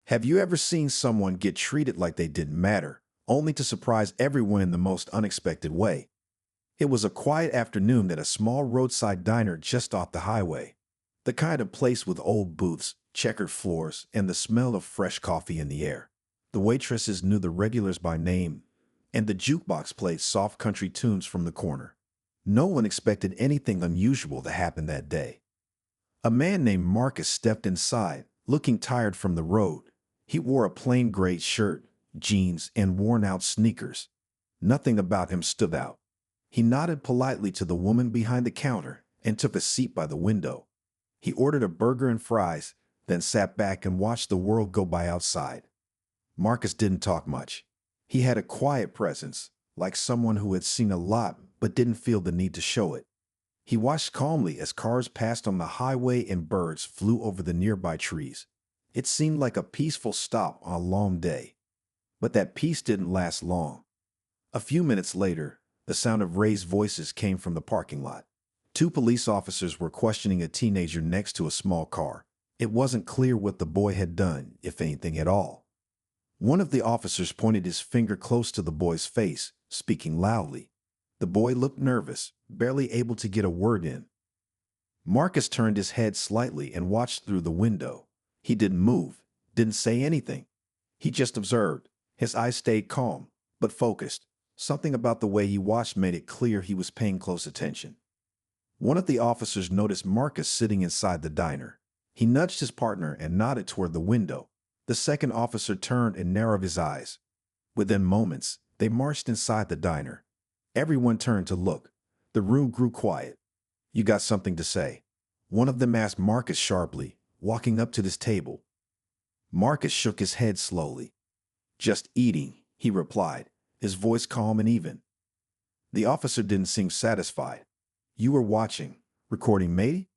Have you ever seen someone get treated like they didn't matter, only to surprise everyone in the most unexpected way? It was a quiet afternoon at a small roadside diner just off the highway. The kind of place with old booths, checkered floors, and the smell of fresh coffee in the air. The waitresses knew the regulars by name, and the jukebox played soft country tunes from the corner. No one expected anything unusual to happen that day. A man named Marcus stepped inside, looking tired from the road. He wore a plain gray shirt, jeans, and worn-out sneakers. Nothing about him stood out. He nodded politely to the woman behind the counter and took a seat by the window. He ordered a burger and fries, then sat back and watched the world go by outside. Marcus didn't talk much. He had a quiet presence, like someone who had seen a lot but didn't feel the need to show it. He watched calmly as cars passed on the highway and birds flew over the nearby trees. It seemed like a peaceful stop on a long day. But that peace didn't last long. A few minutes later, the sound of raised voices came from the parking lot. Two police officers were questioning a teenager next to a small car. It wasn't clear what the boy had done, if anything at all. One of the officers pointed his finger close to the boy's face, speaking loudly. The boy looked nervous, barely able to get a word in. Marcus turned his head slightly and watched through the window. He didn't move, didn't say anything. He just observed. His eyes stayed calm, but focused. Something about the way he watched made it clear he was paying close attention. One of the officers noticed Marcus sitting inside the diner. He nudged his partner and nodded toward the window. The second officer turned and narrowed his eyes. Within moments, they marched inside the diner. Everyone turned to look. The room grew quiet. "You got something to say?" One of them asked Marcus sharply, walking up to this table. Marcus shook his head slowly. "Just eating," he replied, his voice calm and even. The officer didn't seem satisfied. "You were watching, recording maybe?"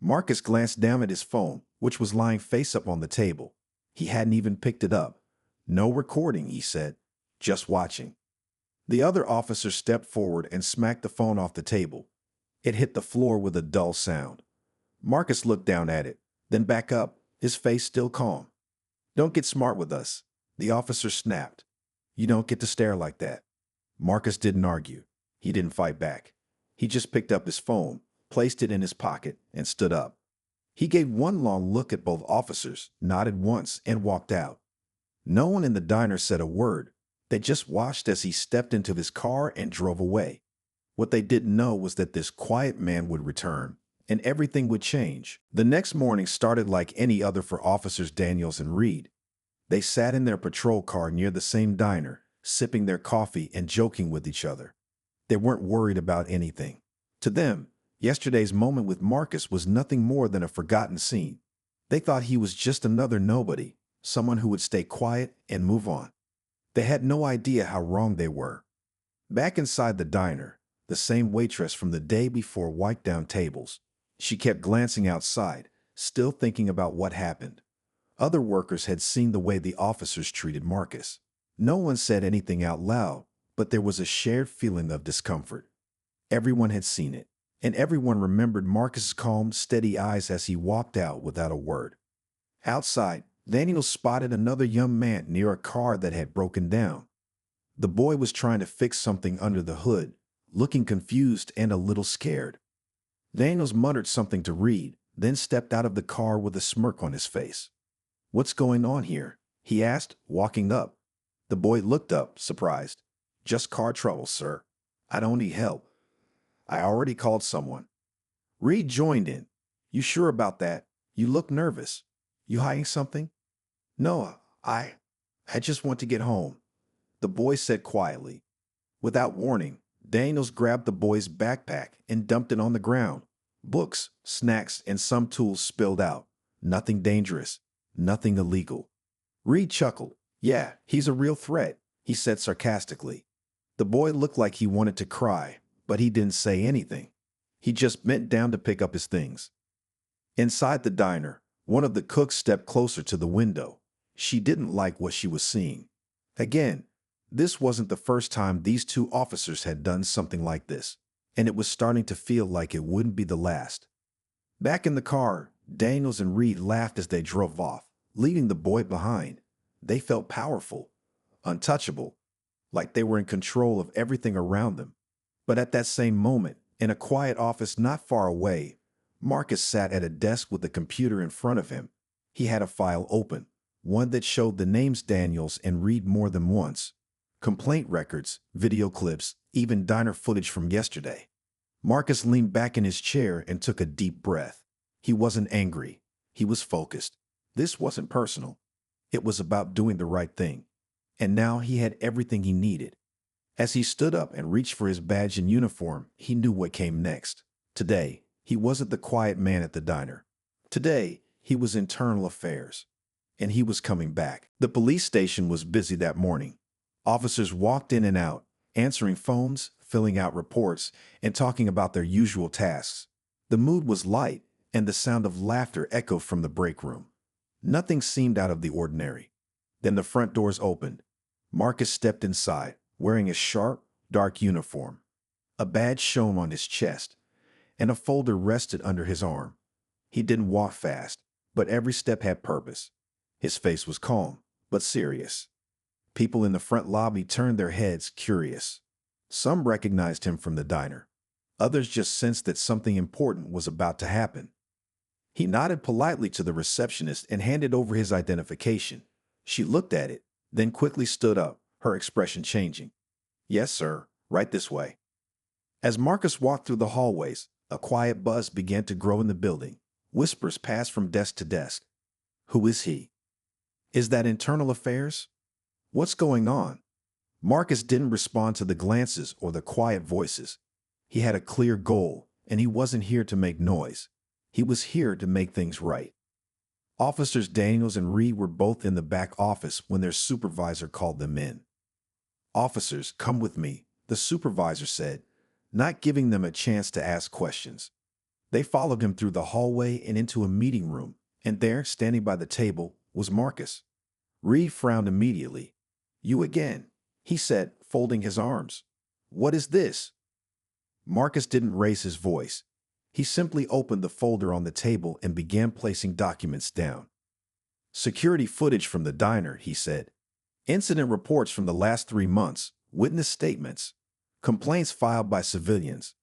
Marcus glanced down at his phone, which was lying face up on the table. He hadn't even picked it up. "No recording," he said. "Just watching." The other officer stepped forward and smacked the phone off the table. It hit the floor with a dull sound. Marcus looked down at it, then back up, his face still calm. "Don't get smart with us," the officer snapped. "You don't get to stare like that." Marcus didn't argue. He didn't fight back. He just picked up his phone, placed it in his pocket, and stood up. He gave one long look at both officers, nodded once, and walked out. No one in the diner said a word. They just watched as he stepped into his car and drove away. What they didn't know was that this quiet man would return, and everything would change. The next morning started like any other for Officers Daniels and Reed. They sat in their patrol car near the same diner, sipping their coffee and joking with each other. They weren't worried about anything. To them, yesterday's moment with Marcus was nothing more than a forgotten scene. They thought he was just another nobody, someone who would stay quiet and move on. They had no idea how wrong they were. Back inside the diner, the same waitress from the day before wiped down tables. She kept glancing outside, still thinking about what happened. Other workers had seen the way the officers treated Marcus. No one said anything out loud, but there was a shared feeling of discomfort. Everyone had seen it, and everyone remembered Marcus's calm, steady eyes as he walked out without a word. Outside, Daniel spotted another young man near a car that had broken down. The boy was trying to fix something under the hood, looking confused and a little scared. Daniels muttered something to Reed, then stepped out of the car with a smirk on his face. "What's going on here?" he asked, walking up. The boy looked up, surprised. "Just car trouble, sir. I don't need help. I already called someone." Reed joined in. "You sure about that? You look nervous. You hiding something?" "No, I just want to get home," the boy said quietly. Without warning, Daniels grabbed the boy's backpack and dumped it on the ground. Books, snacks, and some tools spilled out. Nothing dangerous, nothing illegal. Reed chuckled. "Yeah, he's a real threat," he said sarcastically. The boy looked like he wanted to cry, but he didn't say anything. He just bent down to pick up his things. Inside the diner, one of the cooks stepped closer to the window. She didn't like what she was seeing. Again, this wasn't the first time these two officers had done something like this, and it was starting to feel like it wouldn't be the last. Back in the car, Daniels and Reed laughed as they drove off, leaving the boy behind. They felt powerful, untouchable, like they were in control of everything around them. But at that same moment, in a quiet office not far away, Marcus sat at a desk with a computer in front of him. He had a file open, one that showed the names Daniels and Reed more than once. Complaint records, video clips, even diner footage from yesterday. Marcus leaned back in his chair and took a deep breath. He wasn't angry. He was focused. This wasn't personal. It was about doing the right thing. And now he had everything he needed. As he stood up and reached for his badge and uniform, he knew what came next. Today, he wasn't the quiet man at the diner. Today, he was internal affairs. And he was coming back. The police station was busy that morning. Officers walked in and out, answering phones, filling out reports, and talking about their usual tasks. The mood was light, and the sound of laughter echoed from the break room. Nothing seemed out of the ordinary. Then the front doors opened. Marcus stepped inside, wearing a sharp, dark uniform. A badge shone on his chest, and a folder rested under his arm. He didn't walk fast, but every step had purpose. His face was calm, but serious. People in the front lobby turned their heads, curious. Some recognized him from the diner. Others just sensed that something important was about to happen. He nodded politely to the receptionist and handed over his identification. She looked at it, then quickly stood up, her expression changing. "Yes, sir. Right this way." As Marcus walked through the hallways, a quiet buzz began to grow in the building. Whispers passed from desk to desk. Who is he? Is that internal affairs? What's going on? Marcus didn't respond to the glances or the quiet voices. He had a clear goal, and he wasn't here to make noise. He was here to make things right. Officers Daniels and Reed were both in the back office when their supervisor called them in. "Officers, come with me," the supervisor said, not giving them a chance to ask questions. They followed him through the hallway and into a meeting room, and there, standing by the table, was Marcus. Reed frowned immediately. "You again," he said, folding his arms. "What is this?" Marcus didn't raise his voice. He simply opened the folder on the table and began placing documents down. "Security footage from the diner," he said. "Incident reports from the last 3 months, witness statements, complaints filed by civilians."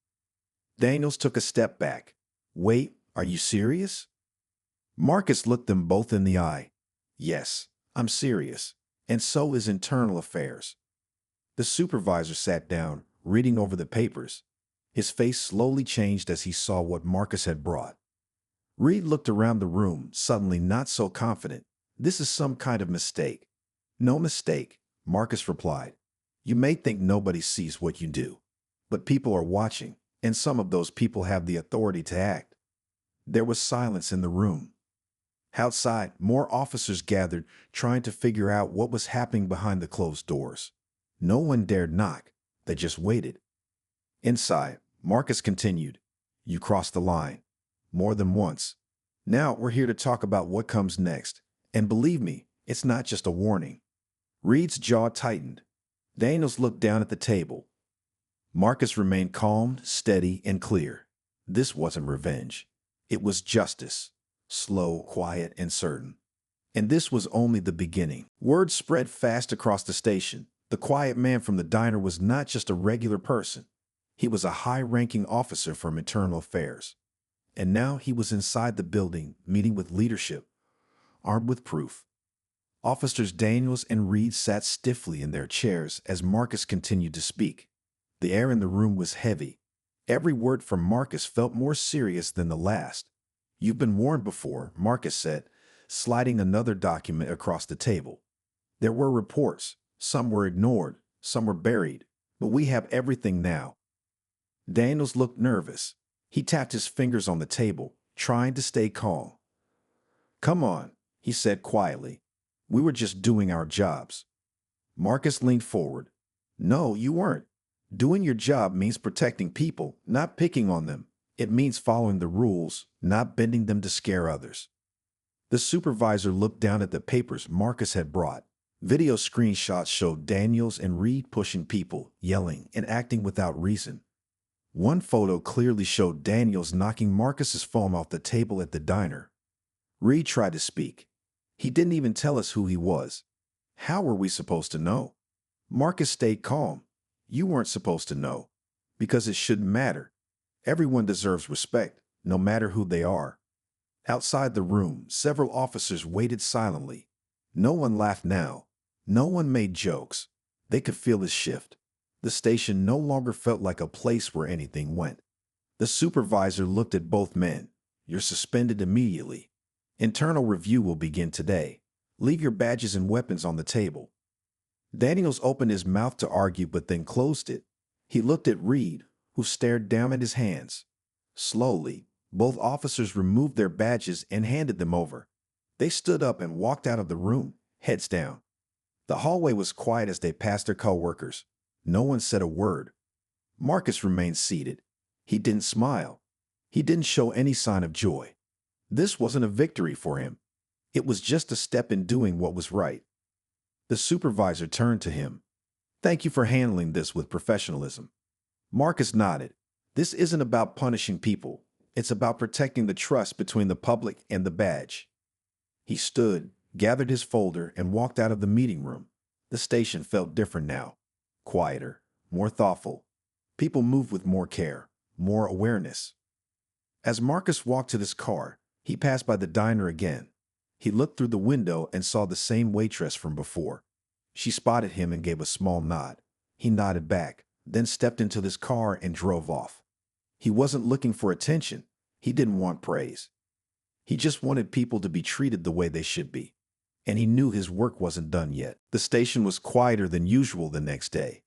Daniels took a step back. "Wait, are you serious?" Marcus looked them both in the eye. "Yes, I'm serious, and so is internal affairs." The supervisor sat down, reading over the papers. His face slowly changed as he saw what Marcus had brought. Reed looked around the room, suddenly not so confident. "This is some kind of mistake." "No mistake," Marcus replied. "You may think nobody sees what you do, but people are watching, and some of those people have the authority to act." There was silence in the room. Outside, more officers gathered, trying to figure out what was happening behind the closed doors. No one dared knock. They just waited. Inside, Marcus continued, "You crossed the line. More than once. Now we're here to talk about what comes next. And believe me, it's not just a warning." Reed's jaw tightened. Daniels looked down at the table. Marcus remained calm, steady, and clear. This wasn't revenge. It was justice. Slow, quiet, and certain. And this was only the beginning. Word spread fast across the station. The quiet man from the diner was not just a regular person. He was a high-ranking officer from internal affairs. And now he was inside the building, meeting with leadership, armed with proof. Officers Daniels and Reed sat stiffly in their chairs as Marcus continued to speak. The air in the room was heavy. Every word from Marcus felt more serious than the last. "You've been warned before," Marcus said, sliding another document across the table. "There were reports. Some were ignored, some were buried, but we have everything now." Daniels looked nervous. He tapped his fingers on the table, trying to stay calm. "Come on," he said quietly. "We were just doing our jobs." Marcus leaned forward. "No, you weren't. Doing your job means protecting people, not picking on them. It means following the rules, not bending them to scare others." The supervisor looked down at the papers Marcus had brought. Video screenshots showed Daniels and Reed pushing people, yelling, and acting without reason. One photo clearly showed Daniels knocking Marcus's phone off the table at the diner. Reed tried to speak. He didn't even tell us who he was. How were we supposed to know? Marcus stayed calm. You weren't supposed to know. Because it shouldn't matter. Everyone deserves respect, no matter who they are. Outside the room, several officers waited silently. No one laughed now. No one made jokes. They could feel his shift. The station no longer felt like a place where anything went. The supervisor looked at both men. You're suspended immediately. Internal review will begin today. Leave your badges and weapons on the table. Daniels opened his mouth to argue but then closed it. He looked at Reed, who stared down at his hands. Slowly, both officers removed their badges and handed them over. They stood up and walked out of the room, heads down. The hallway was quiet as they passed their co-workers. No one said a word. Marcus remained seated. He didn't smile. He didn't show any sign of joy. This wasn't a victory for him. It was just a step in doing what was right. The supervisor turned to him. Thank you for handling this with professionalism. Marcus nodded. This isn't about punishing people. It's about protecting the trust between the public and the badge. He stood, gathered his folder, and walked out of the meeting room. The station felt different now. Quieter, more thoughtful. People moved with more care, more awareness. As Marcus walked to his car, he passed by the diner again. He looked through the window and saw the same waitress from before. She spotted him and gave a small nod. He nodded back, then stepped into his car and drove off. He wasn't looking for attention. He didn't want praise. He just wanted people to be treated the way they should be. And he knew his work wasn't done yet. The station was quieter than usual the next day.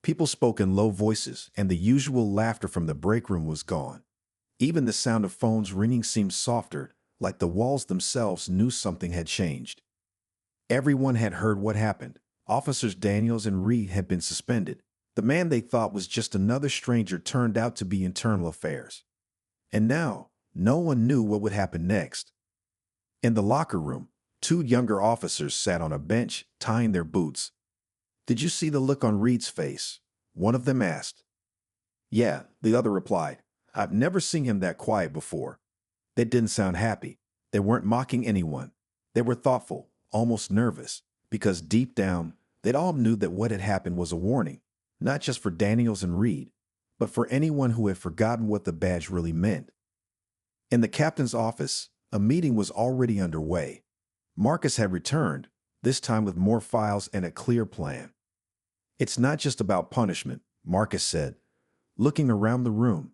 People spoke in low voices, and the usual laughter from the break room was gone. Even the sound of phones ringing seemed softer, like the walls themselves knew something had changed. Everyone had heard what happened. Officers Daniels and Reed had been suspended. The man they thought was just another stranger turned out to be internal affairs. And now, no one knew what would happen next. In the locker room, two younger officers sat on a bench, tying their boots. Did you see the look on Reed's face? One of them asked. Yeah, the other replied. I've never seen him that quiet before. They didn't sound happy. They weren't mocking anyone. They were thoughtful, almost nervous, because deep down, they all knew that what had happened was a warning, not just for Daniels and Reed, but for anyone who had forgotten what the badge really meant. In the captain's office, a meeting was already underway. Marcus had returned, this time with more files and a clear plan. It's not just about punishment, Marcus said, looking around the room.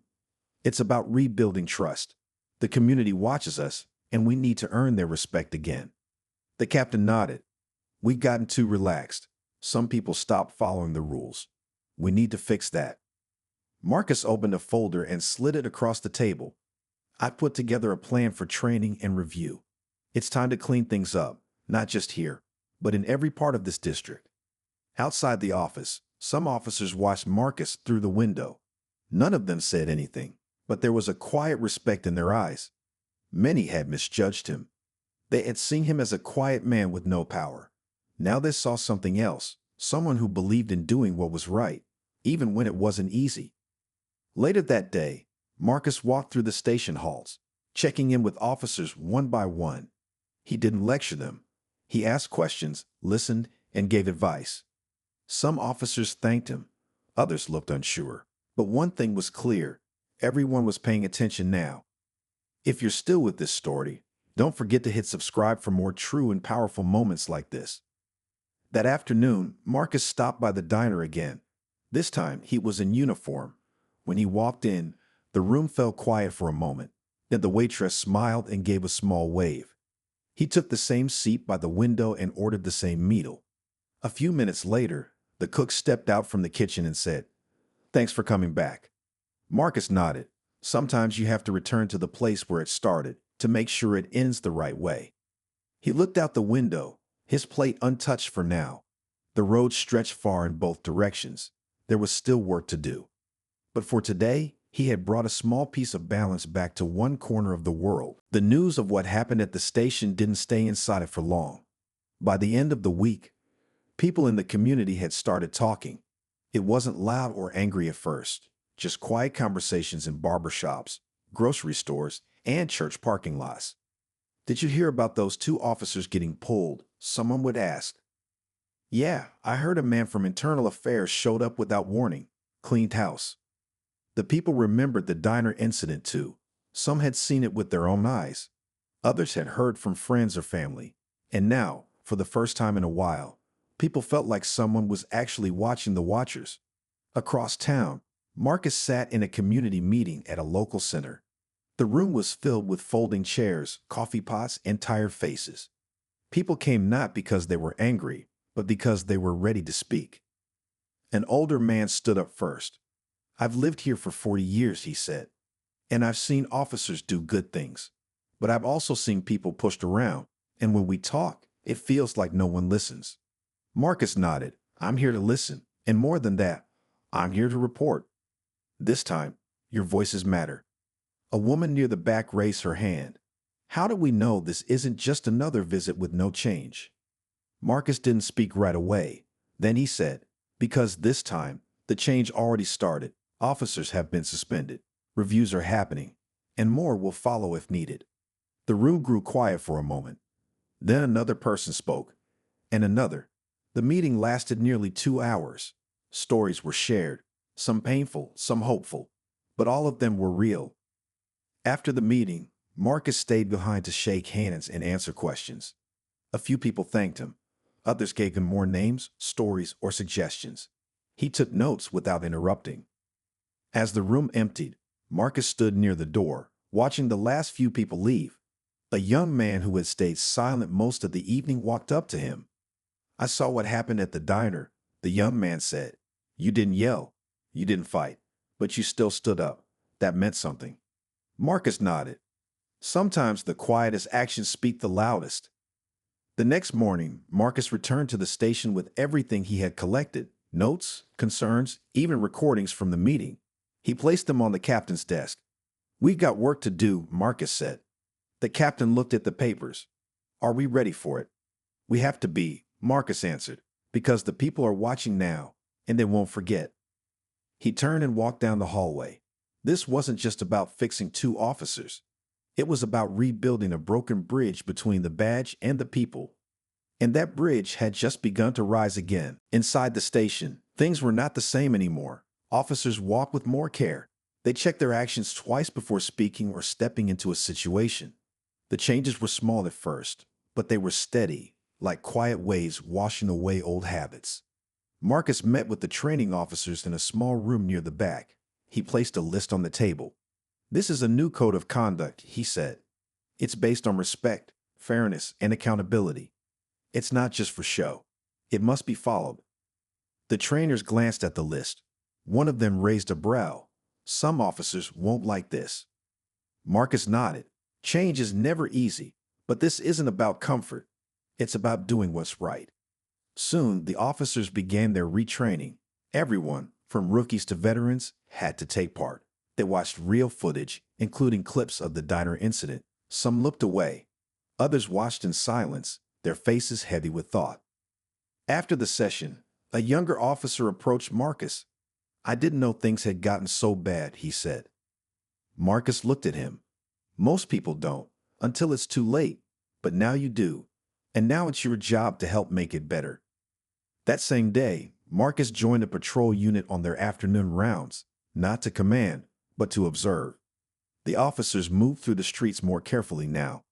It's about rebuilding trust. The community watches us, and we need to earn their respect again. The captain nodded. We've gotten too relaxed. Some people stopped following the rules. We need to fix that. Marcus opened a folder and slid it across the table. I put together a plan for training and review. It's time to clean things up, not just here, but in every part of this district. Outside the office, some officers watched Marcus through the window. None of them said anything, but there was a quiet respect in their eyes. Many had misjudged him. They had seen him as a quiet man with no power. Now they saw something else, someone who believed in doing what was right, even when it wasn't easy. Later that day, Marcus walked through the station halls, checking in with officers one by one. He didn't lecture them. He asked questions, listened, and gave advice. Some officers thanked him. Others looked unsure. But one thing was clear. Everyone was paying attention now. If you're still with this story, don't forget to hit subscribe for more true and powerful moments like this. That afternoon, Marcus stopped by the diner again. This time, he was in uniform. When he walked in, the room fell quiet for a moment. Then the waitress smiled and gave a small wave. He took the same seat by the window and ordered the same meal. A few minutes later, the cook stepped out from the kitchen and said, "Thanks for coming back." Marcus nodded. Sometimes you have to return to the place where it started to make sure it ends the right way. He looked out the window, his plate untouched for now. The road stretched far in both directions. There was still work to do. But for today, he had brought a small piece of balance back to one corner of the world. The news of what happened at the station didn't stay inside it for long. By the end of the week, people in the community had started talking. It wasn't loud or angry at first, just quiet conversations in barbershops, grocery stores, and church parking lots. "Did you hear about those two officers getting pulled?" someone would ask. "Yeah, I heard a man from Internal Affairs showed up without warning, cleaned house." The people remembered the diner incident too. Some had seen it with their own eyes. Others had heard from friends or family. And now, for the first time in a while, people felt like someone was actually watching the watchers. Across town, Marcus sat in a community meeting at a local center. The room was filled with folding chairs, coffee pots, and tired faces. People came not because they were angry, but because they were ready to speak. An older man stood up first. "I've lived here for 40 years," he said, "and I've seen officers do good things. But I've also seen people pushed around, and when we talk, it feels like no one listens." Marcus nodded. "I'm here to listen, and more than that, I'm here to report. This time, your voices matter." A woman near the back raised her hand. "How do we know this isn't just another visit with no change?" Marcus didn't speak right away. Then he said, "Because this time, the change already started. Officers have been suspended. Reviews are happening, and more will follow if needed." The room grew quiet for a moment. Then another person spoke, and another. The meeting lasted nearly 2 hours. Stories were shared, some painful, some hopeful, but all of them were real. After the meeting, Marcus stayed behind to shake hands and answer questions. A few people thanked him. Others gave him more names, stories, or suggestions. He took notes without interrupting. As the room emptied, Marcus stood near the door, watching the last few people leave. A young man who had stayed silent most of the evening walked up to him. "I saw what happened at the diner," the young man said. "You didn't yell. You didn't fight. But you still stood up. That meant something." Marcus nodded. Sometimes the quietest actions speak the loudest. The next morning, Marcus returned to the station with everything he had collected: notes, concerns, even recordings from the meeting. He placed them on the captain's desk. "We've got work to do," Marcus said. The captain looked at the papers. "Are we ready for it?" "We have to be," Marcus answered, "because the people are watching now, and they won't forget." He turned and walked down the hallway. This wasn't just about fixing two officers. It was about rebuilding a broken bridge between the badge and the people. And that bridge had just begun to rise again. Inside the station, things were not the same anymore. Officers walked with more care. They checked their actions twice before speaking or stepping into a situation. The changes were small at first, but they were steady, like quiet waves washing away old habits. Marcus met with the training officers in a small room near the back. He placed a list on the table. "This is a new code of conduct," he said. "It's based on respect, fairness, and accountability. It's not just for show. It must be followed." The trainers glanced at the list. One of them raised a brow. "Some officers won't like this." Marcus nodded. Change is never easy, but this isn't about comfort. It's about doing what's right. Soon, the officers began their retraining. Everyone, from rookies to veterans, had to take part. They watched real footage, including clips of the diner incident. Some looked away. Others watched in silence, their faces heavy with thought. After the session, a younger officer approached Marcus. "I didn't know things had gotten so bad," he said. Marcus looked at him. "Most people don't, until it's too late. But now you do. And now it's your job to help make it better." That same day, Marcus joined a patrol unit on their afternoon rounds, not to command, but to observe. The officers moved through the streets more carefully now.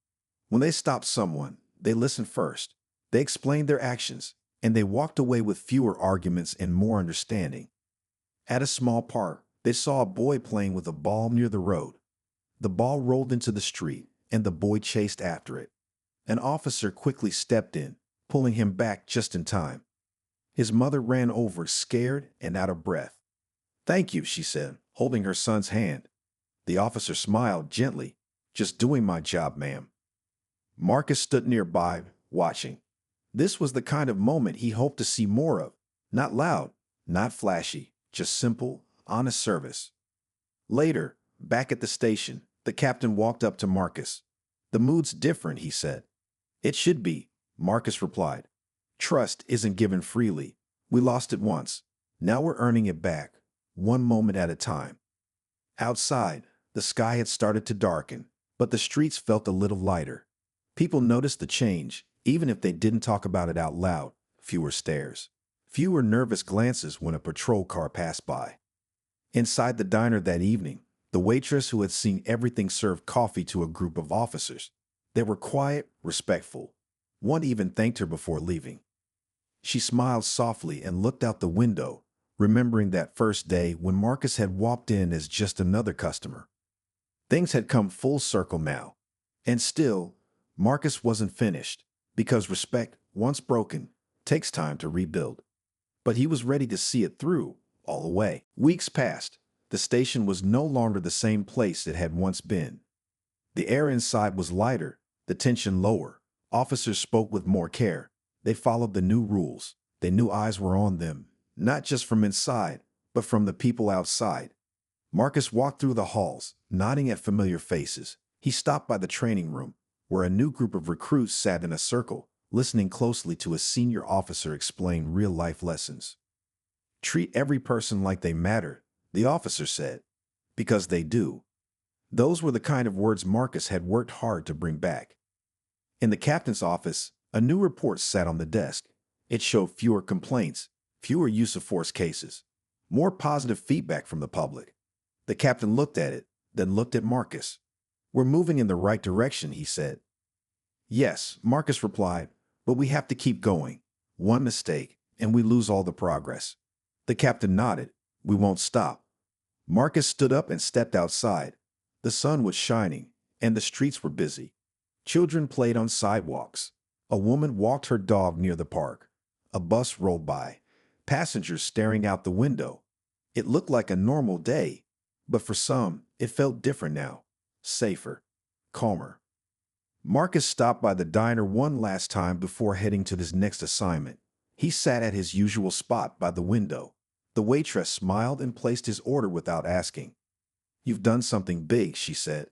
When they stopped someone, they listened first. They explained their actions, and they walked away with fewer arguments and more understanding. At a small park, they saw a boy playing with a ball near the road. The ball rolled into the street, and the boy chased after it. An officer quickly stepped in, pulling him back just in time. His mother ran over, scared and out of breath. "Thank you," she said, holding her son's hand. The officer smiled gently. "Just doing my job, ma'am." Marcus stood nearby, watching. This was the kind of moment he hoped to see more of. Not loud, not flashy, just simple, honest service. Later, back at the station, the captain walked up to Marcus. "The mood's different," he said. "It should be," Marcus replied. "Trust isn't given freely. We lost it once. Now we're earning it back, one moment at a time." Outside, the sky had started to darken, but the streets felt a little lighter. People noticed the change, even if they didn't talk about it out loud. Fewer stares. Fewer nervous glances when a patrol car passed by. Inside the diner that evening, the waitress who had seen everything served coffee to a group of officers. They were quiet, respectful. One even thanked her before leaving. She smiled softly and looked out the window, remembering that first day when Marcus had walked in as just another customer. Things had come full circle now. And still, Marcus wasn't finished, because respect, once broken, takes time to rebuild. But he was ready to see it through, all the way. Weeks passed. The station was no longer the same place it had once been. The air inside was lighter, the tension lower. Officers spoke with more care. They followed the new rules. They knew eyes were on them, not just from inside, but from the people outside. Marcus walked through the halls, nodding at familiar faces. He stopped by the training room, where a new group of recruits sat in a circle, listening closely to a senior officer explain real-life lessons. Treat every person like they matter, the officer said, because they do. Those were the kind of words Marcus had worked hard to bring back. In the captain's office, a new report sat on the desk. It showed fewer complaints, fewer use of force cases, more positive feedback from the public. The captain looked at it, then looked at Marcus. "We're moving in the right direction," he said. "Yes," Marcus replied, "but we have to keep going. One mistake, and we lose all the progress." The captain nodded. "We won't stop." Marcus stood up and stepped outside. The sun was shining, and the streets were busy. Children played on sidewalks. A woman walked her dog near the park. A bus rolled by, passengers staring out the window. It looked like a normal day, but for some, it felt different now. Safer, calmer. Marcus stopped by the diner one last time before heading to his next assignment. He sat at his usual spot by the window. The waitress smiled and placed his order without asking. "You've done something big," she said.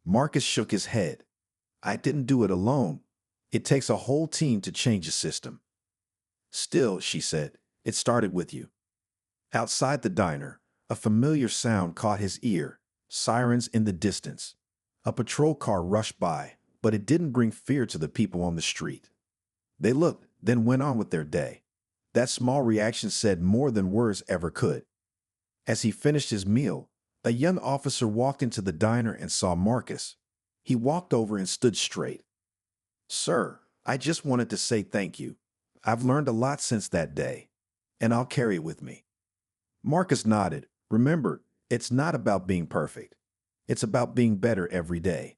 Marcus shook his head. "I didn't do it alone. It takes a whole team to change a system." "Still," she said, "it started with you." Outside the diner, a familiar sound caught his ear. Sirens in the distance. A patrol car rushed by, but it didn't bring fear to the people on the street. They looked, then went on with their day. That small reaction said more than words ever could. As he finished his meal, a young officer walked into the diner and saw Marcus. He walked over and stood straight. "Sir, I just wanted to say thank you. I've learned a lot since that day, and I'll carry it with me." Marcus nodded. "Remember, it's not about being perfect. It's about being better every day."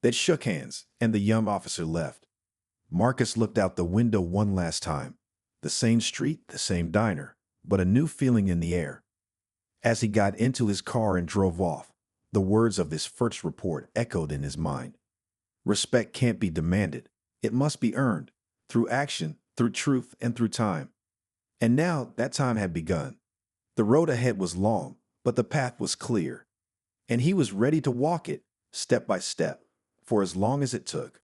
They shook hands, and the young officer left. Marcus looked out the window one last time. The same street, the same diner, but a new feeling in the air. As he got into his car and drove off, the words of his first report echoed in his mind. Respect can't be demanded. It must be earned, through action, through truth, and through time. And now that time had begun. The road ahead was long, but the path was clear. And he was ready to walk it, step by step, for as long as it took.